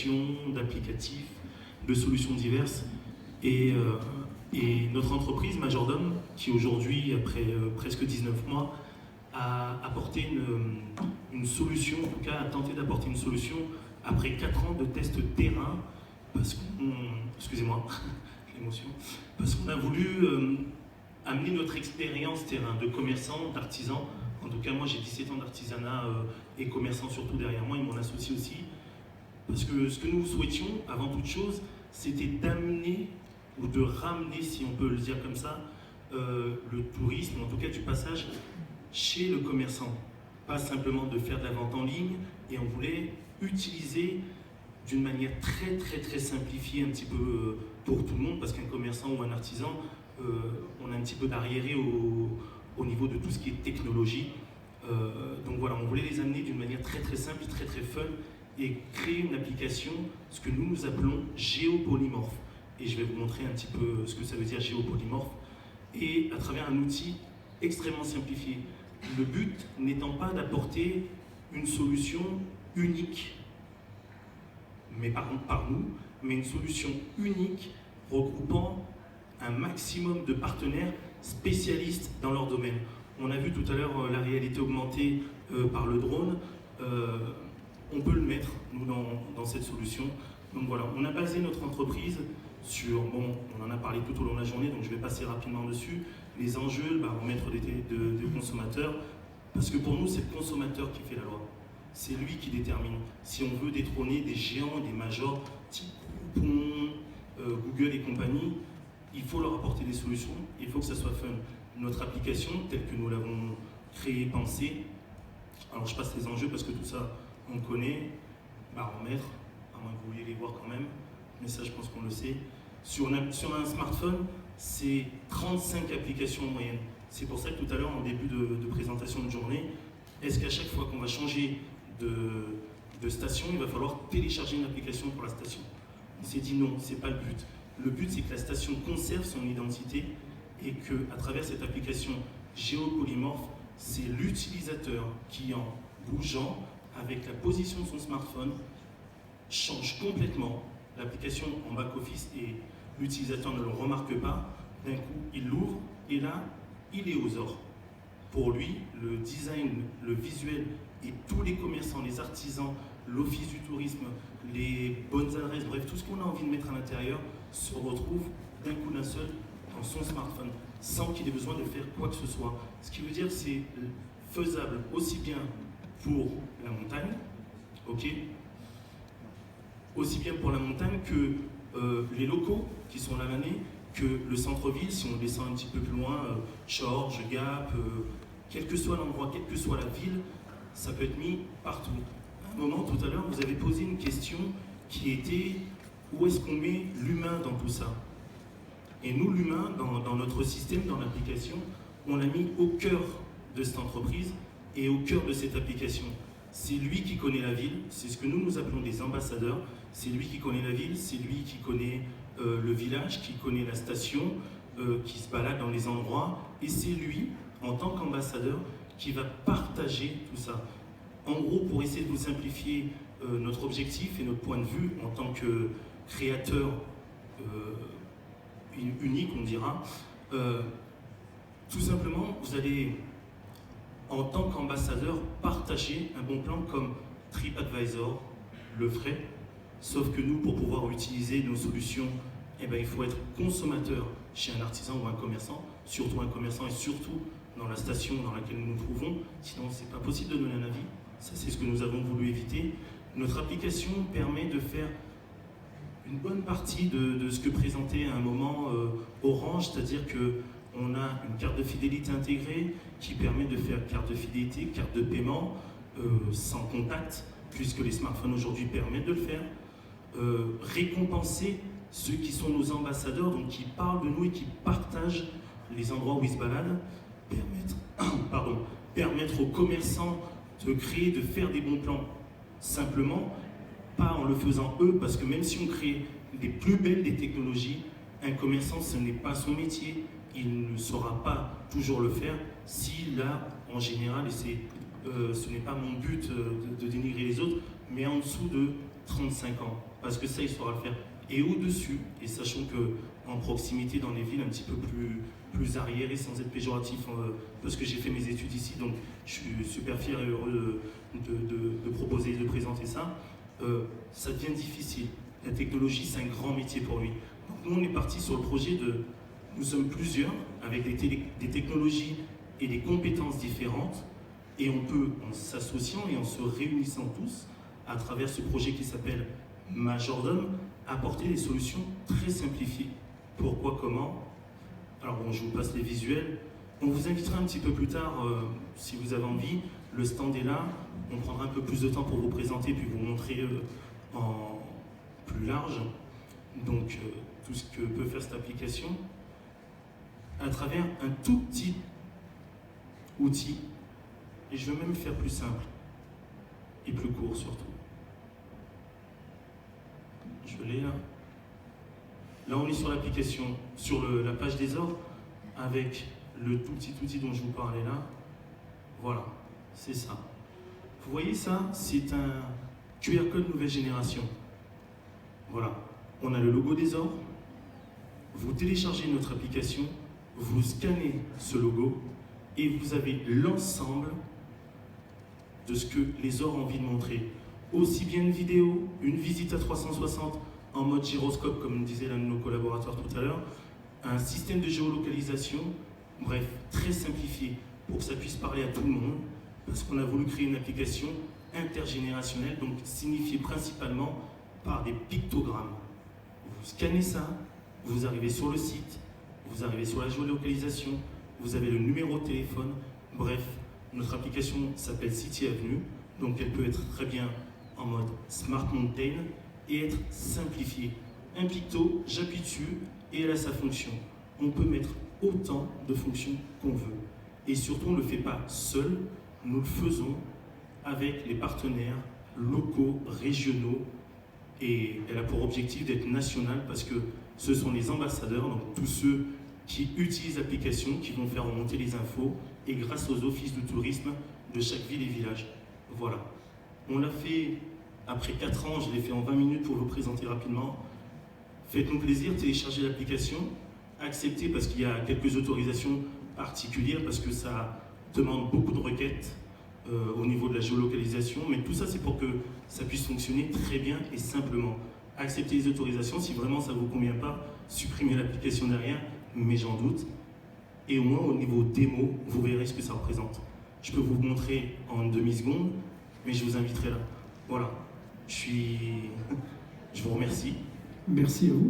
d'applications, d'applicatifs, de solutions diverses. Et notre entreprise, Majordome, qui aujourd'hui, après presque 19 mois, a apporté une solution, en tout cas a tenté d'apporter une solution après 4 ans de tests terrain, parce qu'on, excusez-moi, l'émotion, parce qu'on a voulu amener notre expérience terrain de commerçant, d'artisan. En tout cas, moi j'ai 17 ans d'artisanat et commerçant surtout derrière moi et mon associé aussi. Parce que ce que nous souhaitions, avant toute chose, c'était d'amener ou de ramener, si on peut le dire comme ça, le tourisme, en tout cas du passage, chez le commerçant. Pas simplement de faire de la vente en ligne, et on voulait utiliser d'une manière très très très simplifiée un petit peu pour tout le monde, parce qu'un commerçant ou un artisan, on a un petit peu d'arriéré au niveau de tout ce qui est technologie. Donc voilà, on voulait les amener d'une manière très très simple, très très fun, et créer une application, ce que nous appelons géopolymorphe. Et je vais vous montrer un petit peu ce que ça veut dire géopolymorphe, et à travers un outil extrêmement simplifié. Le but n'étant pas d'apporter une solution unique, mais par contre par nous, mais une solution unique regroupant un maximum de partenaires spécialistes dans leur domaine. On a vu tout à l'heure la réalité augmentée par le drone. On peut le mettre, nous, dans cette solution. Donc voilà, on a basé notre entreprise sur, bon, on en a parlé tout au long de la journée, donc je vais passer rapidement dessus, les enjeux, le baromètre des consommateurs, parce que pour nous, c'est le consommateur qui fait la loi. C'est lui qui détermine. Si on veut détrôner des géants, des majors, type Groupon, Google et compagnie, il faut leur apporter des solutions, il faut que ça soit fun. Notre application, telle que nous l'avons créée, pensée, alors je passe les enjeux parce que tout ça, on connaît, baromètre, à moins que vous vouliez les voir quand même, mais ça je pense qu'on le sait. Sur un smartphone, c'est 35 applications en moyenne. C'est pour ça que tout à l'heure, en début de présentation de journée, est-ce qu'à chaque fois qu'on va changer de station, il va falloir télécharger une application pour la station? On s'est dit non, c'est pas le but. Le but, c'est que la station conserve son identité et qu'à travers cette application géopolymorphe, c'est l'utilisateur qui, en bougeant avec la position de son smartphone, change complètement l'application en back-office et l'utilisateur ne le remarque pas. D'un coup, il l'ouvre et là, il est aux or. Pour lui, le design, le visuel et tous les commerçants, les artisans, l'office du tourisme, les bonnes adresses, bref, tout ce qu'on a envie de mettre à l'intérieur se retrouve d'un coup d'un seul dans son smartphone, sans qu'il ait besoin de faire quoi que ce soit. Ce qui veut dire que c'est faisable aussi bien pour la montagne, ok, aussi bien pour la montagne que les locaux qui sont là l'année, que le centre-ville, si on descend un petit peu plus loin, Georges, Gap, quel que soit l'endroit, quelle que soit la ville, ça peut être mis partout. À un moment, tout à l'heure, vous avez posé une question qui était où est-ce qu'on met l'humain dans tout ça? Et nous, l'humain, dans notre système, dans l'application, on l'a mis au cœur de cette entreprise et au cœur de cette application. C'est lui qui connaît la ville, c'est ce que nous appelons des ambassadeurs, c'est lui qui connaît la ville, c'est lui qui connaît le village, qui connaît la station, qui se balade dans les endroits, et c'est lui, en tant qu'ambassadeur, qui va partager tout ça. En gros, pour essayer de vous simplifier notre objectif et notre point de vue en tant que créateur unique, on dira, tout simplement, vous allez, en tant qu'ambassadeur, partager un bon plan comme TripAdvisor le ferait, sauf que nous, pour pouvoir utiliser nos solutions, eh ben, il faut être consommateur chez un artisan ou un commerçant, surtout un commerçant et surtout dans la station dans laquelle nous nous trouvons, sinon c'est pas possible de donner un avis. Ça, c'est ce que nous avons voulu éviter. Notre application permet de faire une bonne partie de ce que présentait à un moment Orange, c'est-à-dire qu'on a une carte de fidélité intégrée qui permet de faire carte de fidélité, carte de paiement sans contact, puisque les smartphones aujourd'hui permettent de le faire. Récompenser ceux qui sont nos ambassadeurs, donc qui parlent de nous et qui partagent les endroits où ils se baladent, permettre aux commerçants de créer, de faire des bons plans, simplement, pas en le faisant eux, parce que même si on crée les plus belles des technologies, un commerçant, ce n'est pas son métier, il ne saura pas toujours le faire, s'il a, en général, et ce n'est pas mon but de dénigrer les autres, mais en dessous de 35 ans, parce que ça, il saura le faire. Et au-dessus, et sachant qu'en proximité dans les villes un petit peu plus arriérées, sans être péjoratif, parce que j'ai fait mes études ici, donc je suis super fier et heureux de proposer et de présenter ça, ça devient difficile. La technologie, c'est un grand métier pour lui. Donc nous, on est parti sur le projet nous sommes plusieurs, avec des technologies et des compétences différentes, et on peut, en s'associant et en se réunissant tous, à travers ce projet qui s'appelle Majordome, apporter des solutions très simplifiées. Pourquoi, comment? Alors bon, je vous passe les visuels. On vous invitera un petit peu plus tard, si vous avez envie. Le stand est là. On prendra un peu plus de temps pour vous présenter puis vous montrer en plus large donc tout ce que peut faire cette application à travers un tout petit outil. Et je vais même faire plus simple et plus court surtout. Je l'ai là. Là, on est sur l'application, sur la page des ordres, avec le tout petit outil dont je vous parlais là. Voilà, c'est ça. Vous voyez ça? C'est un QR code nouvelle génération. Voilà, on a le logo des ordres. Vous téléchargez notre application, vous scannez ce logo et vous avez l'ensemble de ce que les ordres ont envie de montrer. Aussi bien une vidéo, une visite à 360 en mode gyroscope, comme disait l'un de nos collaborateurs tout à l'heure, un système de géolocalisation, bref, très simplifié pour que ça puisse parler à tout le monde, parce qu'on a voulu créer une application intergénérationnelle, donc signifiée principalement par des pictogrammes. Vous scannez ça, vous arrivez sur le site, vous arrivez sur la géolocalisation, vous avez le numéro de téléphone, bref, notre application s'appelle City Avenue, donc elle peut être très bien en mode Smart Mountain et être simplifiée. Un picto, j'appuie dessus et elle a sa fonction. On peut mettre autant de fonctions qu'on veut. Et surtout, on ne le fait pas seul, nous le faisons avec les partenaires locaux, régionaux, et elle a pour objectif d'être nationale parce que ce sont les ambassadeurs, donc tous ceux qui utilisent l'application, qui vont faire remonter les infos, et grâce aux offices de tourisme de chaque ville et village. Voilà. On l'a fait après 4 ans, je l'ai fait en 20 minutes pour vous présenter rapidement. Faites-nous plaisir, téléchargez l'application, acceptez parce qu'il y a quelques autorisations particulières, parce que ça demande beaucoup de requêtes au niveau de la géolocalisation, mais tout ça c'est pour que ça puisse fonctionner très bien et simplement. Acceptez les autorisations, si vraiment ça ne vous convient pas, supprimez l'application derrière, mais j'en doute. Et au moins au niveau démo, vous verrez ce que ça représente. Je peux vous montrer en une demi-seconde, mais je vous inviterai là. Voilà. Je vous remercie. Merci à vous.